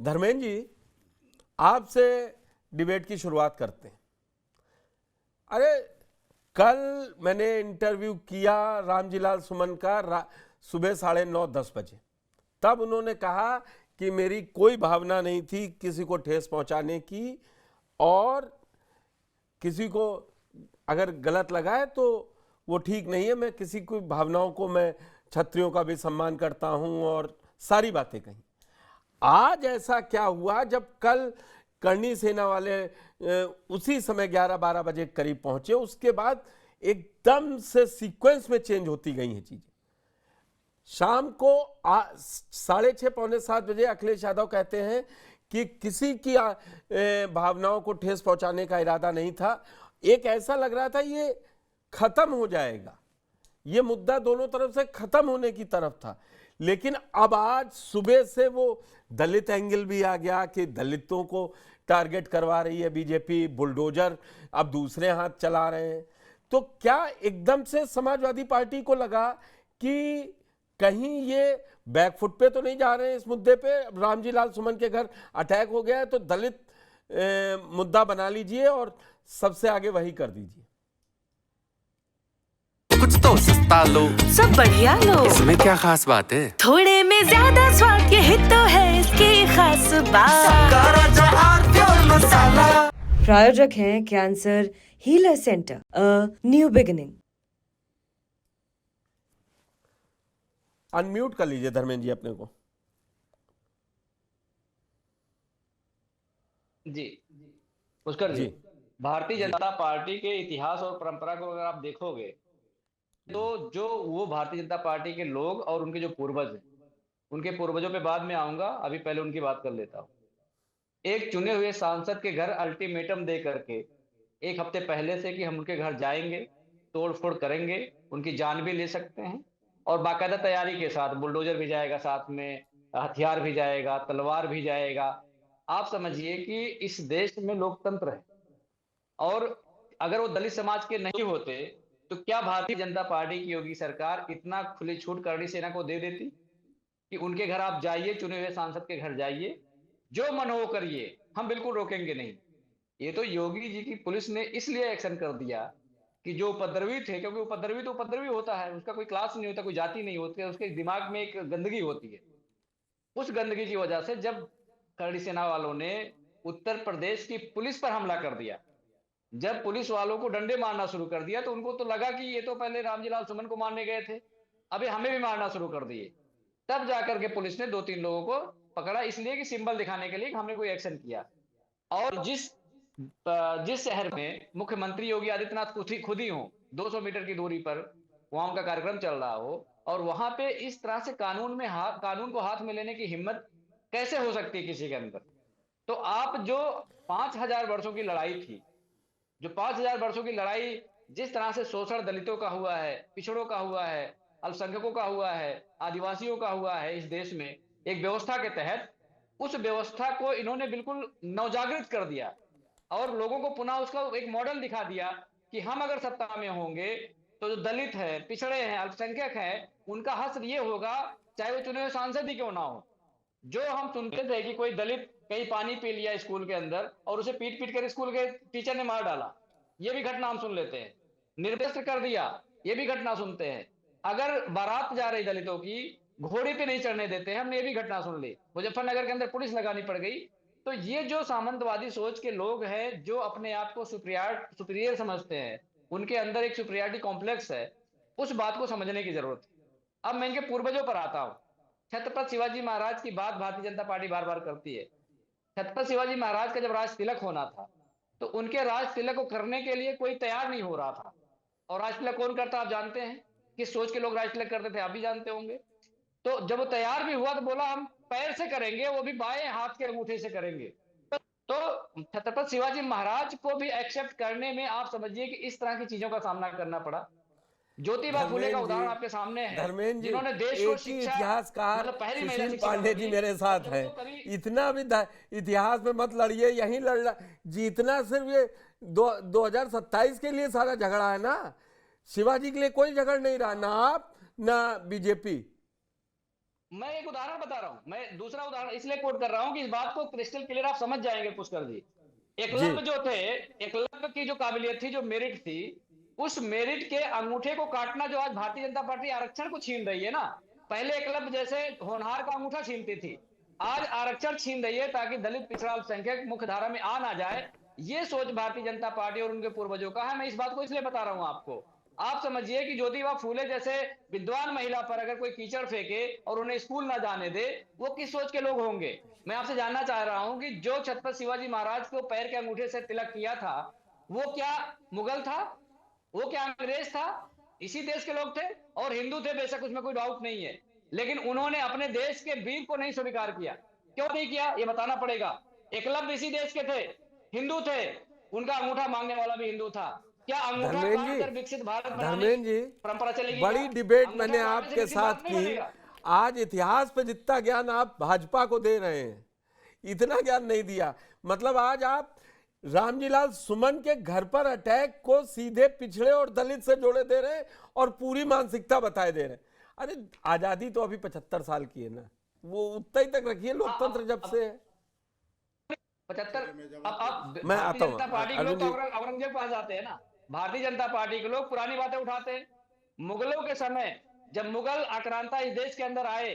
धर्मेंद्र जी, आपसे डिबेट की शुरुआत करते हैं। अरे कल मैंने इंटरव्यू किया रामजीलाल सुमन का सुबह 9:30-10 बजे। तब उन्होंने कहा कि मेरी कोई भावना नहीं थी किसी को ठेस पहुंचाने की, और किसी को अगर गलत लगा है तो वो ठीक नहीं है, मैं किसी की भावनाओं को, मैं क्षत्रियों का भी सम्मान करता हूं, और सारी बातें कही। आज ऐसा क्या हुआ जब कल करणी सेना वाले उसी समय 11-12 बजे करीब पहुंचे, उसके बाद एकदम से सीक्वेंस में चेंज होती गई हैं चीजें। शाम को 6:30 पौने 7 बजे अखिलेश यादव कहते हैं कि किसी की भावनाओं को ठेस पहुंचाने का इरादा नहीं था। एक ऐसा लग रहा था ये खत्म हो जाएगा, ये मुद्दा दोनों तरफ से खत्म होने की तरफ था। लेकिन अब आज सुबह से वो दलित एंगल भी आ गया कि दलितों को टारगेट करवा रही है बीजेपी, बुलडोजर अब दूसरे हाथ चला रहे हैं। तो क्या एकदम से समाजवादी पार्टी को लगा कि कहीं ये बैकफुट पे तो नहीं जा रहे हैं इस मुद्दे पे? रामजीलाल सुमन के घर अटैक हो गया है तो दलित मुद्दा बना लीजिए और सबसे आगे वही कर दीजिए। कुछ तो सस्ता लो, सब बढ़िया लो, इसमें क्या खास बात है? थोड़े में ज्यादा स्वाद, ये ही तो है इसकी खास बात। मसाला। प्रायोजक हैं cancer healer centre, a new beginning. Unmute कर लीजिए धर्मेंद्र जी अपने को। जी पुष्कर जी, भारतीय जनता पार्टी के इतिहास और परंपरा को अगर आप देखोगे तो जो वो भारतीय जनता पार्टी के लोग और उनके जो पूर्वज हैं, उनके पूर्वजों पे बाद में आऊंगा, अभी पहले उनकी बात कर लेता हूँ। एक चुने हुए सांसद के घर अल्टीमेटम दे करके 1 हफ्ते पहले से कि हम उनके घर जाएंगे, तोड़फोड़ करेंगे, उनकी जान भी ले सकते हैं, और बाकायदा तैयारी के साथ बुलडोजर भी जाएगा, साथ में हथियार भी जाएगा, तलवार भी जाएगा। आप समझिए कि इस देश में लोकतंत्र है, और अगर वो दलित समाज के नहीं होते तो क्या भारतीय जनता पार्टी की योगी सरकार इतना खुली छूट करणी सेना को दे देती कि उनके घर आप जाइए, चुने हुए सांसद के घर जाइए, जो मन हो करिए, हम बिल्कुल रोकेंगे नहीं। ये तो योगी जी की पुलिस ने इसलिए एक्शन कर दिया कि जो उपद्रवी थे, क्योंकि उपद्रवी तो उपद्रवी होता है, उसका कोई क्लास नहीं होता, कोई जाति नहीं होती है, उसके दिमाग में एक गंदगी होती है। उस गंदगी की वजह से जब करणी सेना वालों ने उत्तर प्रदेश की पुलिस पर हमला कर दिया, जब पुलिस वालों को डंडे मारना शुरू कर दिया, तो उनको तो लगा कि ये तो पहले रामजीलाल सुमन को मारने गए थे, अभी हमें भी मारना शुरू कर दिए। तब जाकर के पुलिस ने 2-3 लोगों को पकड़ा, इसलिए कि सिंबल दिखाने के लिए कि हमने कोई एक्शन किया। और जिस शहर में मुख्यमंत्री योगी आदित्यनाथ खुद ही हो, 200 मीटर की दूरी पर वहां उनका कार्यक्रम चल रहा हो, और वहां पे इस तरह से कानून को हाथ में लेने की हिम्मत कैसे हो सकती है किसी के अंदर? तो आप जो 5000 वर्षों की लड़ाई थी, जो 5000 वर्षों की लड़ाई जिस तरह से शोषण दलितों का हुआ है, पिछड़ों का हुआ है, अल्पसंख्यकों का हुआ है, आदिवासियों का हुआ है इस देश में एक व्यवस्था के तहत, उस व्यवस्था को इन्होंने बिल्कुल नवजागृत कर दिया और लोगों को पुनः उसका एक मॉडल दिखा दिया कि हम अगर सत्ता में होंगे तो जो दलित है, पिछड़े हैं, अल्पसंख्यक हैं, उनका हश्र ये होगा, चाहे वो चुने हुए सांसद ही क्यों ना हो। जो हम सुनते थे कि कोई दलित कहीं पानी पी लिया स्कूल के अंदर और उसे पीट पीट कर स्कूल के टीचर ने मार डाला, ये भी घटना हम सुन लेते हैं। निर्वस्त्र कर दिया, ये भी घटना सुनते हैं। अगर बारात जा रही दलितों की, घोड़े पे नहीं चढ़ने देते हैं, हमने ये भी घटना सुन ली। मुजफ्फरनगर के अंदर पुलिस लगानी पड़ गई। तो ये जो सामंतवादी सोच के लोग हैं, जो अपने आप को सुपीरियर समझते हैं, उनके अंदर एक सुपीरियरिटी कॉम्प्लेक्स है, उस बात को समझने की जरूरत है। अब मैं इनके पूर्वजों पर आता हूं। छत्रपति शिवाजी महाराज की बात भारतीय जनता पार्टी बार बार करती है। छत्रपति शिवाजी महाराज का जब राज तिलक होना था, तो उनके राज तिलक को करने के लिए कोई तैयार नहीं हो रहा था। और राज तिलक कौन करता आप जानते हैं, किस सोच के लोग राज तिलक करते थे, आप भी जानते होंगे। तो जब वो तैयार भी हुआ तो बोला हम पैर से करेंगे, वो भी बाएं हाथ के अंगूठे से करेंगे। तो छत्रपति शिवाजी महाराज को भी एक्सेप्ट करने में आप समझिए कि इस तरह की चीजों का सामना करना पड़ा। ज्योतिबा फुले का उदाहरण आपके सामने है, धर्मेंद्र जी, जिन्होंने देश को एक ही शिक्षा, इतिहासकार मतलब पहली महिला सुशील शिक्षा पांडे जी मेरे साथ हैं। इतना भी इतिहास में मत लड़िए, यहीं लड़ जीतना सिर्फ ये 2027 के लिए सारा झगड़ा है ना, शिवाजी के लिए कोई झगड़ा नहीं रहा, ना आप ना बीजेपी। मैं एक उदाहरण बता रहा हूं, मैं दूसरा उदाहरण इसलिए कोट कर रहा हूं कि इस बात को क्रिस्टल क्लियर आप समझ जाएंगे पुष्कर जी। एकलव्य जो थे, एकलव्य की जो काबिलियत थी, जो मेरिट थी, उस मेरिट के अंगूठे को काटना जो आज भारतीय जनता पार्टी आरक्षण को छीन रही है ना, पहले एकलव्य जैसे होनहार का अंगूठा छीनती थी, आज आरक्षण छीन रही है ताकि दलित पिछड़ा अल्पसंख्यक मुख्य धारा में आ ना जाए। ये सोच भारतीय जनता पार्टी और उनके पूर्वजों का है। मैं इस बात को इसलिए बता रहा हूं आपको। आप समझिए कि ज्योतिबा फूले जैसे विद्वान महिला पर अगर कोई कीचड़ फेंके और उन्हें स्कूल ना जाने दे, वो किस सोच के लोग होंगे। मैं आपसे जानना चाह रहा हूं कि जो छत्रपति शिवाजी महाराज को पैर के अंगूठे से तिलक किया था, वो क्या मुगल था, वो क्या अंग्रेज था? इसी देश के लोग थे और हिंदू थे, बेशक उसमें कोई डाउट नहीं है, लेकिन उन्होंने अपने देश के वीर को नहीं स्वीकार किया। क्यों नहीं किया, ये बताना पड़ेगा। एकलव्य इसी देश के थे, हिंदू थे, उनका अंगूठा मांगने वाला भी हिंदू था। क्या अंगूठा धर्मेंद्र काटकर विकसित भारत बनाने धर्मेंद्र जी, परंपरा चलेगी? बड़ी डिबेट अंगूठा मैंने काटने से आपके विकसित साथ भारत नहीं की। बनेगा। आज इतिहास पे जितना ज्ञान आप भाजपा को दे रहे हैं, इतना ज्ञान नहीं दिया। मतलब आज आप रामजीलाल सुमन के घर पर अटैक को सीधे पिछड़े और दलित से जोड़े दे रहे हैं और पूरी मानसिकता बताए दे रहे हैं। अरे आजादी तो अभी 75 साल की है ना, वो उतना ही तक रखिए, लोकतंत्र जब से है। 75। अब मैं आता भारतीय हूं, जनता पार्टी के लोग अरविंद तो जी। औरंगजेब के पास जाते हैं ना। भारतीय जनता पार्टी के लोग पुरानी बातें उठाते हैं। मुगलों के समय जब मुगल आक्रांता इस देश के अंदर आए,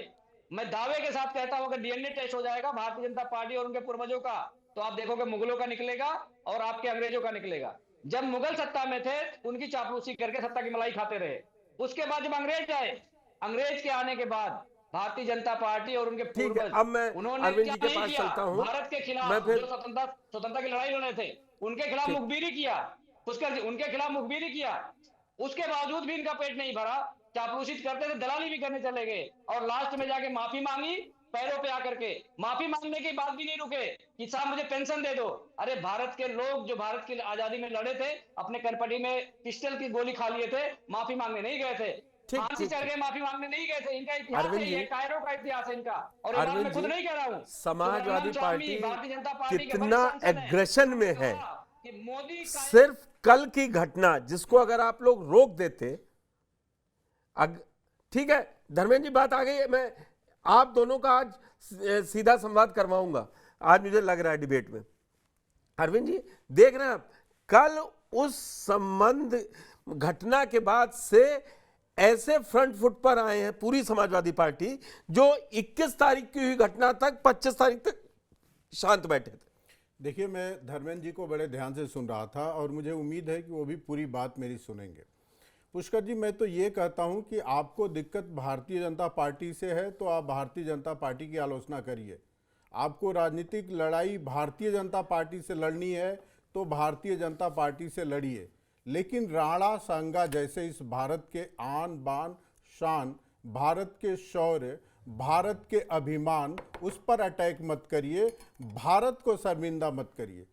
मैं दावे के साथ कहता हूं, अगर डीएनए टेस्ट हो जाएगा भारतीय जनता पार्टी और उनके पूर्वजों का, तो आप देखोगे मुगलों का निकलेगा और आपके अंग्रेजों का निकलेगा। जब मुगल सत्ता में थे, उनकी चापलूसी करके सत्ता की मलाई खाते रहे। उसके बाद जब अंग्रेज आए, अंग्रेज के आने के बाद भारतीय जनता पार्टी और उनके ठीक है, पूर्वज, अब मैं उन्होंने अरविंद क्या जी के नहीं पास किया? चलता हूं। भारत के खिलाफ मैं फिर जो स्वतंत्रता की लड़ाई लड़े थे, उनके खिलाफ ठीक। मुखबिरी किया। पुष्कर जी, उनके खिलाफ मुखबिरी किया, उसके बावजूद भी इनका पेट नहीं भरा। चापलूसी करते थे, दलाली भी करने चले गए और लास्ट में जाके माफी मांगी, पैरों पे आकर के माफी मांगने के बाद भी नहीं रुके कि साहब मुझे पेंशन दे दो। अरे भारत के लोग जो भारत की आजादी में लड़े थे, अपने कनपटी में पिस्टल की गोली खा लिए थे, माफी मांगने नहीं गए थे। ठीक, फांसी ठीक, चढ़ गए, माफी मांगने नहीं गए थे। इनका इतिहास अरविंद है, ये जी, कायरो का इतिहास है इनका। और ये बात अरविंद मैं खुद जी, नहीं कह रहा हूँ, समाजवादी पार्टी भारतीय जनता पार्टी के कितना बड़े सांसद हैं। एग्रेशन में है। कि मोदी का सिर्फ कल की घटना जिसको अगर आप लोग रोक देते, ठीक है धर्मेंद्र जी, बात आ गई है। मैं आप दोनों का आज सीधा संवाद करवाऊंगा, आज मुझे लग रहा है डिबेट में। अरविंद जी, देख रहे हैं आप, कल उस संबंध घटना के बाद से ऐसे फ्रंट फुट पर आए हैं पूरी समाजवादी पार्टी, जो 21 तारीख की हुई घटना तक 25 तारीख तक शांत बैठे थे। देखिए, मैं धर्मेंद्र जी को बड़े ध्यान से सुन रहा था और मुझे उम्मीद है कि वो भी पूरी बात मेरी सुनेंगे। पुष्कर जी, मैं तो ये कहता हूं कि आपको दिक्कत भारतीय जनता पार्टी से है तो आप भारतीय जनता पार्टी की आलोचना करिए। आपको राजनीतिक लड़ाई भारतीय जनता पार्टी से लड़नी है तो भारतीय जनता पार्टी से लड़िए, लेकिन राणा सांगा जैसे इस भारत के आन बान शान, भारत के शौर्य, भारत के अभिमान, उस पर अटैक मत करिए, भारत को शर्मिंदा मत करिए।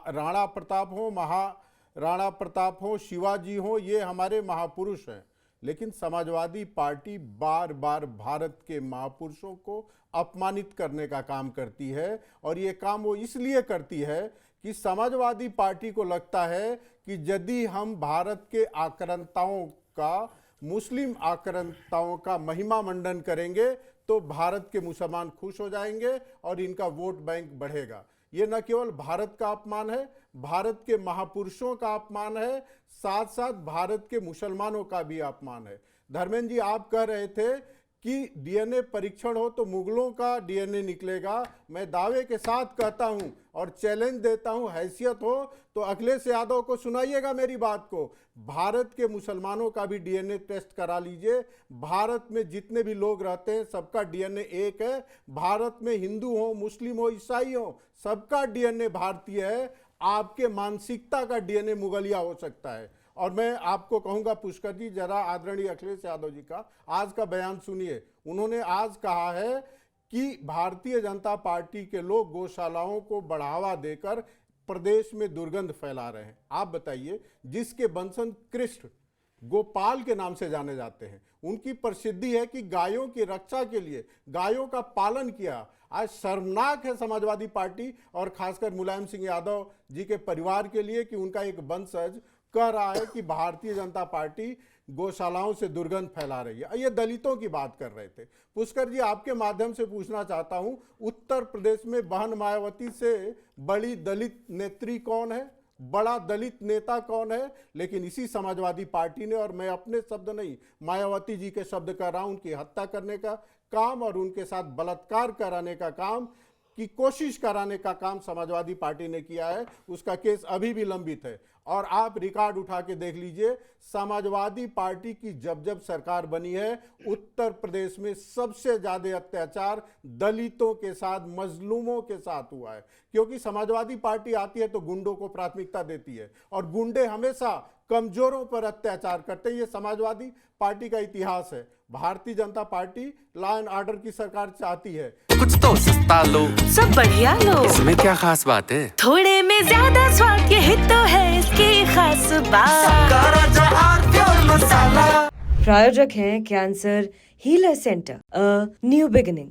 राणा प्रताप हो, महाराणा प्रताप हो, शिवाजी हो, ये हमारे महापुरुष हैं, लेकिन समाजवादी पार्टी बार बार भारत के महापुरुषों को अपमानित करने का काम करती है। और ये काम वो इसलिए करती है कि समाजवादी पार्टी को लगता है कि यदि हम भारत के आक्रांताओं का, मुस्लिम आक्रांताओं का महिमा मंडन करेंगे तो भारत के मुसलमान खुश हो जाएंगे और इनका वोट बैंक बढ़ेगा। ये न केवल भारत का अपमान है, भारत के महापुरुषों का अपमान है, साथ साथ भारत के मुसलमानों का भी अपमान है। धर्मेंद्र जी, आप कह रहे थे कि डीएनए परीक्षण हो तो मुगलों का डीएनए निकलेगा। मैं दावे के साथ कहता हूं और चैलेंज देता हूं, हैसियत हो तो अखिलेश यादव को सुनाइएगा मेरी बात को, भारत के मुसलमानों का भी डीएनए टेस्ट करा लीजिए। भारत में जितने भी लोग रहते हैं सबका डीएनए एक है। भारत में हिंदू हो, मुस्लिम हो, ईसाई हो, सबका डीएनए भारतीय है। आपके मानसिकता का डीएनए मुगलिया हो सकता है। और मैं आपको कहूंगा पुष्कर जी, जरा आदरणीय अखिलेश यादव जी का आज का बयान सुनिए। उन्होंने आज कहा है कि भारतीय जनता पार्टी के लोग गौशालाओं को बढ़ावा देकर प्रदेश में दुर्गंध फैला रहे हैं। आप बताइए, जिसके वंशज कृष्ण गोपाल के नाम से जाने जाते हैं, उनकी प्रसिद्धि है कि गायों की रक्षा के लिए गायों का पालन किया। आज शर्मनाक है समाजवादी पार्टी और खासकर मुलायम सिंह यादव जी के परिवार के लिए कि उनका एक वंशज कह रहा है कि भारतीय जनता पार्टी गौशालाओं से दुर्गंध फैला रही है। ये दलितों की बात कर रहे थे। पुष्कर जी, आपके माध्यम से पूछना चाहता हूं, उत्तर प्रदेश में बहन मायावती से बड़ी दलित नेत्री कौन है, बड़ा दलित नेता कौन है? लेकिन इसी समाजवादी पार्टी ने, और मैं अपने शब्द नहीं मायावती जी के शब्द कर रहा हूं, उनकी हत्या करने का काम और उनके साथ बलात्कार कराने का काम की कोशिश कराने का काम समाजवादी पार्टी ने किया है। उसका केस अभी भी लंबित है। और आप रिकॉर्ड उठा के देख लीजिए, समाजवादी पार्टी की जब जब सरकार बनी है, उत्तर प्रदेश में सबसे ज्यादा अत्याचार दलितों के साथ, मजलूमों के साथ हुआ है। क्योंकि समाजवादी पार्टी आती है तो गुंडों को प्राथमिकता देती है, और गुंडे हमेशा कमजोरों पर अत्याचार करते हैं। ये समाजवादी पार्टी का इतिहास है। Bharatiya Janata party law and order की सरकार चाहती है। कुछ तो सस्ता लो, सब बढ़िया लो, इसमें क्या खास बात है? थोड़े में ज्यादा स्वाद, यही तो है इसकी खास बात। प्रायोजक हैं cancer healer centre, a new beginning.